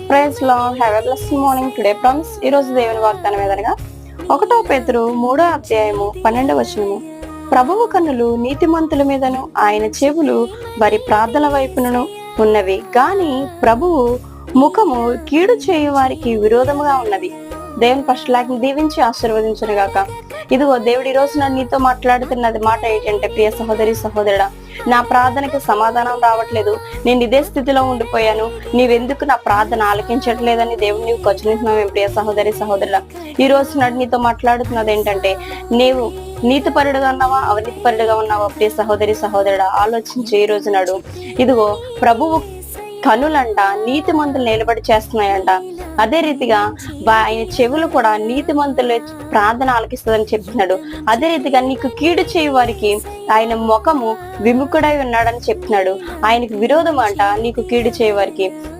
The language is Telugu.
Praise Lord, have a blessing morning today friends. ఈ రోజు దేవుని వాగ్దానం ఏదనగా 1 పేతురు 3:12 ప్రభువు కన్నులు నీతిమంతుల మీదను ఆయన చెవులు వారి ప్రార్థన వైపునను ఉన్నవి, గాని ప్రభువు ముఖము కీడు చేయు వారికి విరోధముగా ఉన్నది. దేవుని పక్షులాకి దీవించి ఆశీర్వదించును గాక. ఇదిగో దేవుడు ఈ రోజు నీతో మాట్లాడుతున్నది మాట ఏంటంటే, ప్రియ సహోదరి సహోదరుడా, నా ప్రార్థనకి సమాధానం రావట్లేదు, నేను ఇదే స్థితిలో ఉండిపోయాను, నీవెందుకు నా ప్రార్థన ఆలకించట్లేదని దేవుడు నీవు ఖర్చునిస్తున్నావు. ప్రియ సహోదరి సహోదరుడా, ఈ రోజు నీతో మాట్లాడుతున్నది ఏంటంటే, నీవు నీతిపరుడుగా ఉన్నావా అవినీతిపరుడుగా ఉన్నావా? ప్రియ సహోదరి సహోదరుడా, ఆలోచించి ఈ రోజు నాడు ఇదిగో ప్రభువు కనులంట నీతిమంతులు నిలబడి చేస్తున్నాయంట. అదే రీతిగా ఆయన చెవులు కూడా నీతిమంతులు ప్రార్థన ఆలకిస్తుందని చెప్తున్నాడు. అదే రీతిగా నీకు కీడు చేయు వారికి ఆయన ముఖము విముఖుడై ఉన్నాడని చెప్తున్నాడు. ఆయనకు విరోధం అంట నీకు కీడు చేయు వారికి.